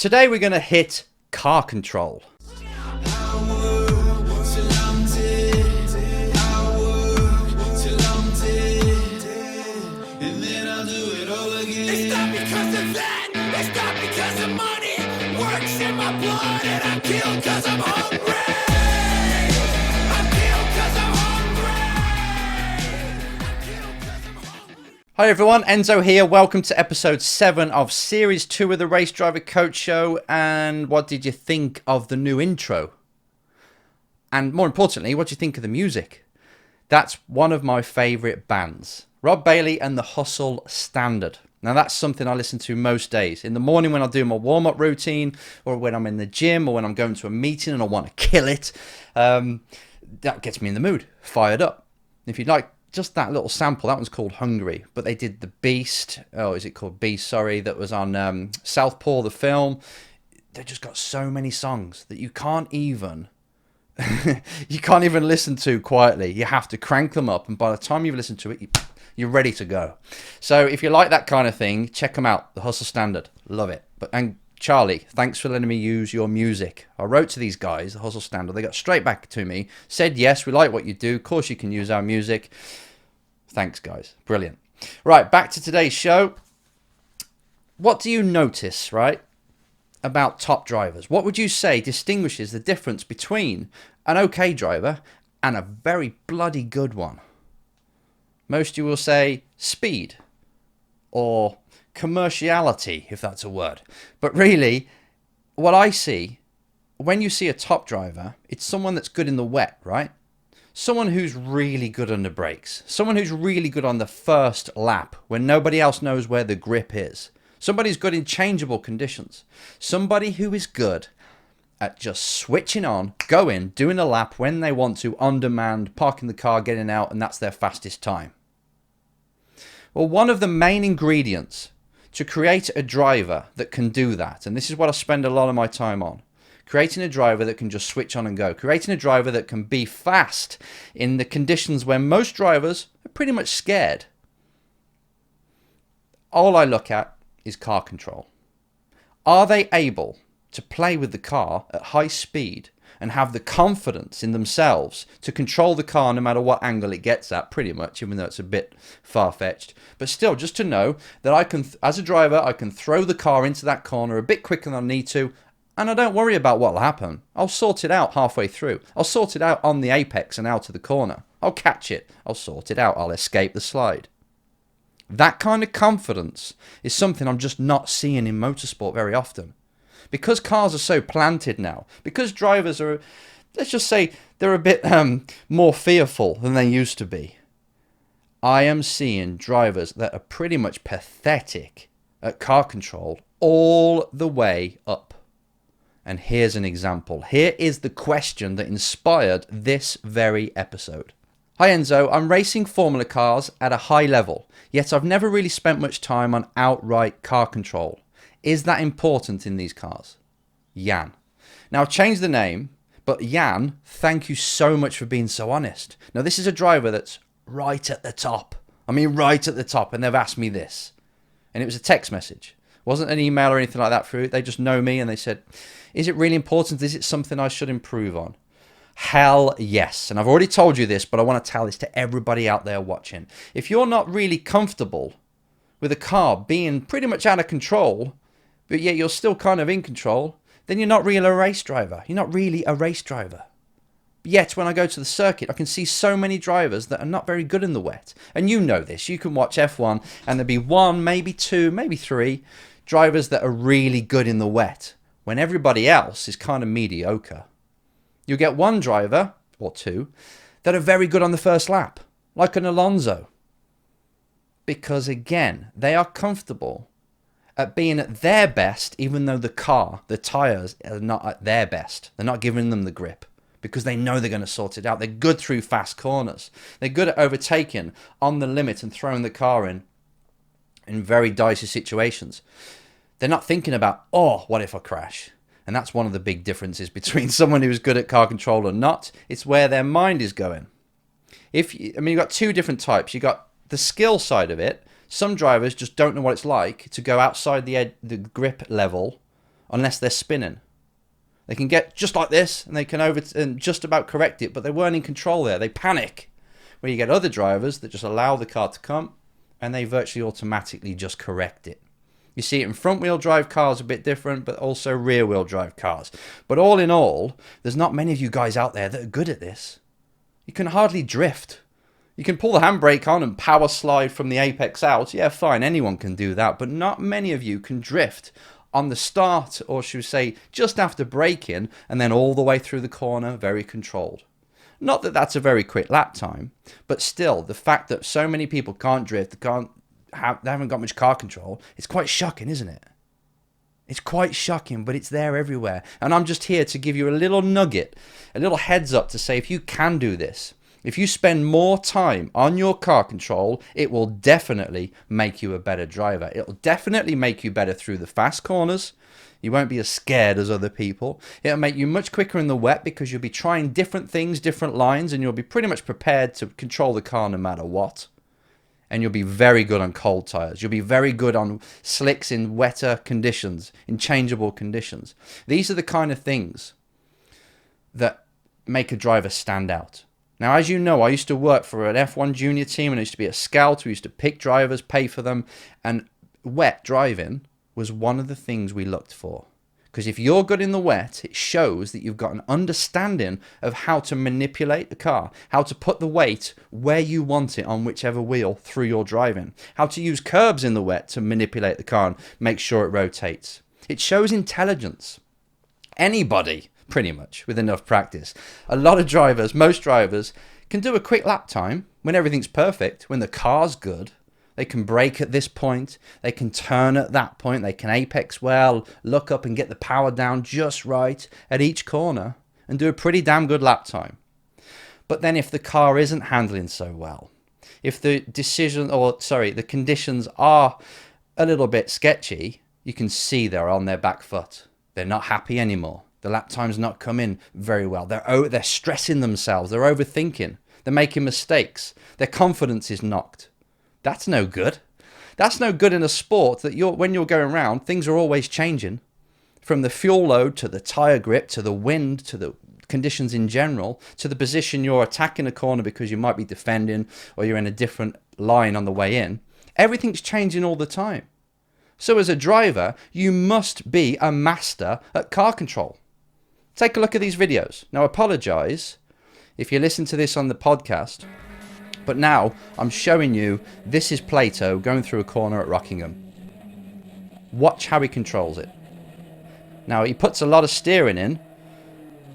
Today we're going to hit car control. Hi everyone, Enzo here. Welcome to episode 7 of series 2 of the Race Driver Coach Show. And what did you think of the new intro? And more importantly, what do you think of the music? That's one of my favourite bands, Rob Bailey and the Hustle Standard. Now that's something I listen to most days. In the morning when I do my warm-up routine, or when I'm in the gym, or when I'm going to a meeting and I want to kill it, that gets me in the mood, fired up. If you'd like just that little sample, that one's called Hungry, but they did the Beast, is it called Beast, sorry, that was on Southpaw the film. They just got so many songs that you can't even listen to quietly. You have to crank them up, and by the time you've listened to it, you're ready to go. So if you like that kind of thing, check them out, the Hustle Standard, love it. And Charlie, thanks for letting me use your music. I wrote to these guys, the Hustle Standard, they got straight back to me, said yes, we like what you do, of course you can use our music. Thanks, guys. Brilliant. Right, back to today's show. What do you notice, right, about top drivers? What would you say distinguishes the difference between an okay driver and a very bloody good one? Most of you will say speed or commerciality, if that's a word. But really, what I see, when you see a top driver, it's someone that's good in the wet, right? Someone who's really good under brakes. Someone who's really good on the first lap when nobody else knows where the grip is. Somebody who's good in changeable conditions. Somebody who is good at just switching on, going, doing a lap when they want to, on demand, parking the car, getting out, and that's their fastest time. Well, one of the main ingredients to create a driver that can do that, and this is what I spend a lot of my time on, creating a driver that can just switch on and go. Creating a driver that can be fast in the conditions where most drivers are pretty much scared. All I look at is car control. Are they able to play with the car at high speed and have the confidence in themselves to control the car no matter what angle it gets at, pretty much, even though it's a bit far-fetched. But still, just to know that I can, as a driver, I can throw the car into that corner a bit quicker than I need to, and I don't worry about what will happen. I'll sort it out halfway through. I'll sort it out on the apex and out of the corner. I'll catch it. I'll sort it out. I'll escape the slide. That kind of confidence is something I'm just not seeing in motorsport very often. Because cars are so planted now, because drivers are, let's just say, they're a bit more fearful than they used to be. I am seeing drivers that are pretty much pathetic at car control all the way up. And here's an example. Here is the question that inspired this very episode. Hi Enzo, I'm racing Formula cars at a high level, yet I've never really spent much time on outright car control. Is that important in these cars? Jan. Now I've changed the name, but Jan, thank you so much for being so honest. Now this is a driver that's right at the top. I mean right at the top, and they've asked me this. And it was a text message. It wasn't an email or anything like that through it. They just know me and they said, is it really important? Is it something I should improve on? Hell yes. And I've already told you this, but I want to tell this to everybody out there watching. If you're not really comfortable with a car being pretty much out of control, but yet you're still kind of in control, then you're not really a race driver. You're not really a race driver. Yet when I go to the circuit, I can see so many drivers that are not very good in the wet. And you know this. You can watch F1 and there'll be 1, maybe 2, maybe 3 drivers that are really good in the wet, when everybody else is kind of mediocre. You'll get 1 driver, or 2, that are very good on the first lap, like an Alonso. Because again, they are comfortable at being at their best, even though the car, the tyres, are not at their best. They're not giving them the grip, because they know they're going to sort it out. They're good through fast corners. They're good at overtaking on the limit and throwing the car in very dicey situations. They're not thinking about, oh, what if I crash? And that's one of the big differences between someone who's good at car control or not. It's where their mind is going. You've got 2 different types. You've got the skill side of it. Some drivers just don't know what it's like to go outside the grip level unless they're spinning. They can get just like this, and they can and just about correct it, but they weren't in control there. They panic. Where you get other drivers that just allow the car to come, and they virtually automatically just correct it. You see it in front-wheel drive cars a bit different, but also rear-wheel drive cars. But all in all, there's not many of you guys out there that are good at this. You can hardly drift. You can pull the handbrake on and power slide from the apex out. Yeah, fine, anyone can do that, but not many of you can drift on the start, or should we say, just after braking, and then all the way through the corner, very controlled. Not that that's a very quick lap time, but still, the fact that so many people can't drift, they haven't got much car control, it's quite shocking, isn't it? It's quite shocking, but it's there everywhere. And I'm just here to give you a little nugget, a little heads up to say if you can do this, if you spend more time on your car control, it will definitely make you a better driver. It will definitely make you better through the fast corners. You won't be as scared as other people. It'll make you much quicker in the wet because you'll be trying different things, different lines, and you'll be pretty much prepared to control the car no matter what. And you'll be very good on cold tires. You'll be very good on slicks in wetter conditions, in changeable conditions. These are the kind of things that make a driver stand out. Now, as you know, I used to work for an F1 junior team, and I used to be a scout. We used to pick drivers, pay for them, and wet driving was one of the things we looked for. Because if you're good in the wet, it shows that you've got an understanding of how to manipulate the car, how to put the weight where you want it on whichever wheel through your driving, how to use curbs in the wet to manipulate the car and make sure it rotates. It shows intelligence. Anybody, pretty much, with enough practice. A lot of drivers, most drivers, can do a quick lap time when everything's perfect, when the car's good. They can brake at this point, they can turn at that point, they can apex well, look up and get the power down just right at each corner and do a pretty damn good lap time. But then if the car isn't handling so well, if the the conditions are a little bit sketchy, you can see they're on their back foot. They're not happy anymore. The lap time's not coming very well. They're stressing themselves, they're overthinking, they're making mistakes, their confidence is knocked. That's no good. That's no good in a sport that when you're going around, things are always changing. From the fuel load to the tyre grip to the wind to the conditions in general to the position you're attacking a corner because you might be defending or you're in a different line on the way in. Everything's changing all the time. So as a driver, you must be a master at car control. Take a look at these videos. Now, apologise if you listen to this on the podcast, but now I'm showing you, this is Plato going through a corner at Rockingham. Watch how he controls it. Now, he puts a lot of steering in,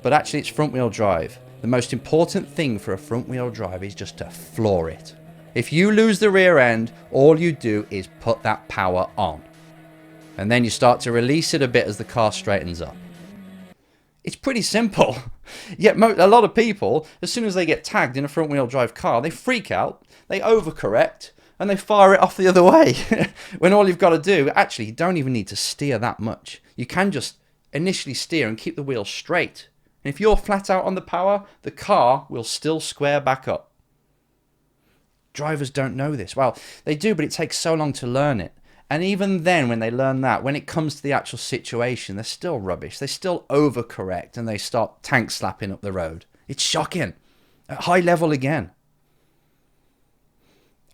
but actually it's front wheel drive. The most important thing for a front wheel drive is just to floor it. If you lose the rear end, all you do is put that power on. And then you start to release it a bit as the car straightens up. It's pretty simple. Yet a lot of people, as soon as they get tagged in a front wheel drive car, they freak out, they overcorrect, and they fire it off the other way. When all you've got to do, actually, you don't even need to steer that much. You can just initially steer and keep the wheel straight. And if you're flat out on the power, the car will still square back up. Drivers don't know this. Well, they do, but it takes so long to learn it. And even then, when they learn that, when it comes to the actual situation, they're still rubbish. They still overcorrect and they start tank slapping up the road. It's shocking. At high level again.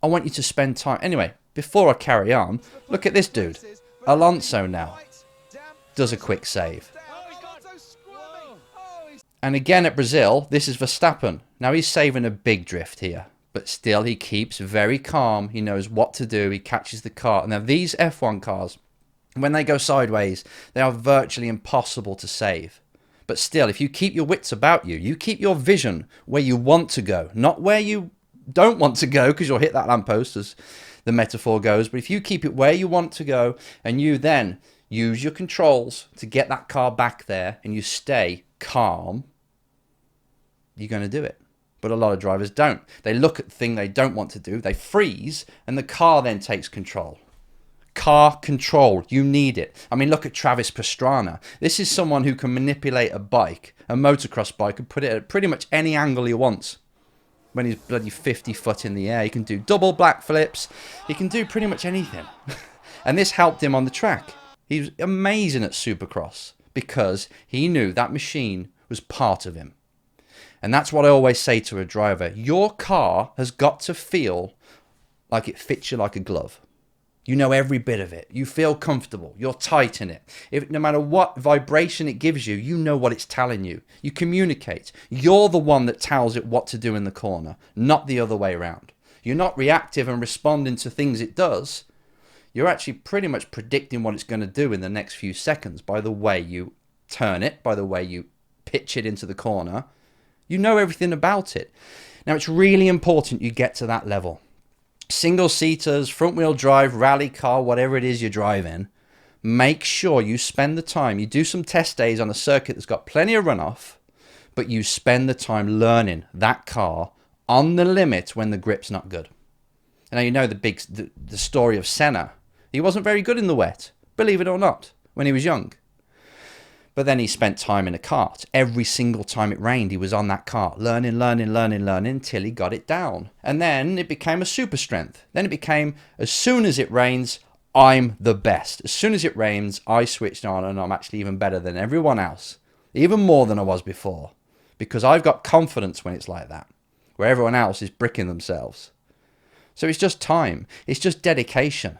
I want you to spend time. Anyway, before I carry on, look at this dude. Alonso now does a quick save. And again at Brazil, this is Verstappen. Now he's saving a big drift here. But still, he keeps very calm. He knows what to do. He catches the car. Now, these F1 cars, when they go sideways, they are virtually impossible to save. But still, if you keep your wits about you, you keep your vision where you want to go, not where you don't want to go, because you'll hit that lamppost, as the metaphor goes. But if you keep it where you want to go, and you then use your controls to get that car back there, and you stay calm, you're going to do it. But a lot of drivers don't. They look at the thing they don't want to do, they freeze, and the car then takes control. Car control, you need it. I mean, look at Travis Pastrana. This is someone who can manipulate a bike, a motocross bike, and put it at pretty much any angle he wants. When he's bloody 50 foot in the air, he can do double black flips. He can do pretty much anything. And this helped him on the track. He was amazing at Supercross because he knew that machine was part of him. And that's what I always say to a driver. Your car has got to feel like it fits you like a glove. You know every bit of it. You feel comfortable. You're tight in it. No matter what vibration it gives you, you know what it's telling you. You communicate. You're the one that tells it what to do in the corner, not the other way around. You're not reactive and responding to things it does. You're actually pretty much predicting what it's going to do in the next few seconds by the way you turn it, by the way you pitch it into the corner. You know everything about it. Now, it's really important you get to that level. Single-seaters, front-wheel drive, rally car, whatever it is you're driving, make sure you spend the time. You do some test days on a circuit that's got plenty of runoff, but you spend the time learning that car on the limit when the grip's not good. And now you know the story of Senna. He wasn't very good in the wet, believe it or not, when he was young. But then he spent time in a kart. Every single time it rained, he was on that kart, learning until he got it down. And then it became a super strength. Then it became, as soon as it rains, I'm the best. As soon as it rains, I switched on and I'm actually even better than everyone else. Even more than I was before. Because I've got confidence when it's like that. Where everyone else is bricking themselves. So it's just time. It's just dedication.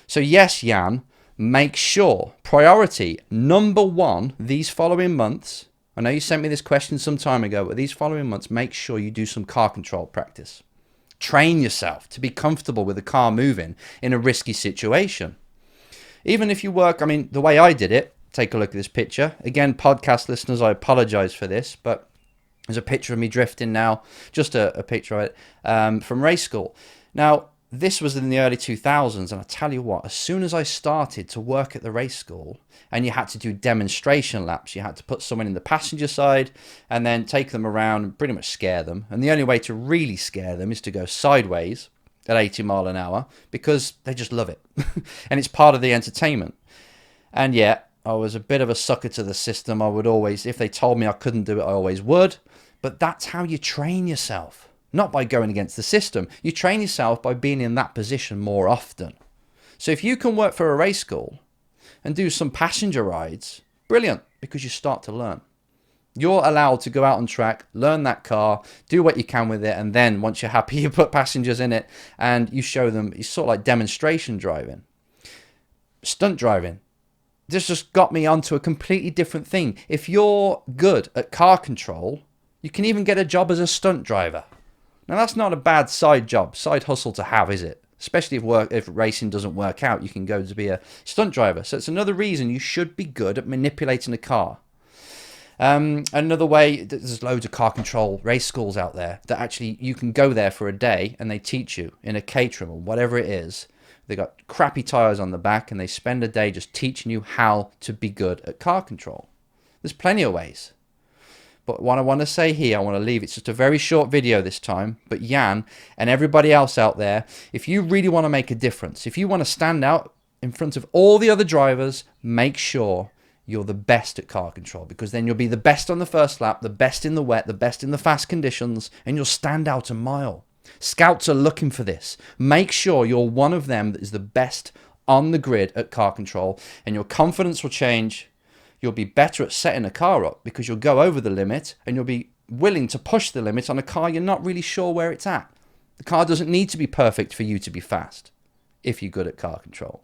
So yes, Jan, make sure, priority number one, these following months, I know you sent me this question some time ago, but these following months, make sure you do some car control practice. Train yourself to be comfortable with the car moving in a risky situation. Even if you work, the way I did it, take a look at this picture. Again, podcast listeners, I apologize for this, but there's a picture of me drifting now, just a picture of it, from race school. Now, this was in the early 2000s, and I tell you what, as soon as I started to work at the race school, and you had to do demonstration laps, you had to put someone in the passenger side and then take them around and pretty much scare them. And the only way to really scare them is to go sideways at 80 mile an hour because they just love it. And it's part of the entertainment. And yeah, I was a bit of a sucker to the system. I would always, if they told me I couldn't do it, I always would. But that's how you train yourself. Not by going against the system. You train yourself by being in that position more often. So if you can work for a race school and do some passenger rides, brilliant, because you start to learn. You're allowed to go out on track, learn that car, do what you can with it, and then once you're happy, you put passengers in it and you show them. It's sort of like demonstration driving. Stunt driving. This just got me onto a completely different thing. If you're good at car control, you can even get a job as a stunt driver. Now, that's not a bad side job, side hustle to have, is it? Especially if racing doesn't work out, you can go to be a stunt driver. So it's another reason you should be good at manipulating a car. Another way, there's loads of car control race schools out there that actually you can go there for a day and they teach you in a Caterham or whatever it is. They got crappy tyres on the back and they spend a day just teaching you how to be good at car control. There's plenty of ways. But what I want to say here, I want to leave, it's just a very short video this time, but Jan and everybody else out there, if you really want to make a difference, if you want to stand out in front of all the other drivers, make sure you're the best at car control, because then you'll be the best on the first lap, the best in the wet, the best in the fast conditions, and you'll stand out a mile. Scouts are looking for this. Make sure you're one of them that is the best on the grid at car control, and your confidence will change. You'll be better at setting a car up because you'll go over the limit and you'll be willing to push the limit on a car you're not really sure where it's at. The car doesn't need to be perfect for you to be fast if you're good at car control.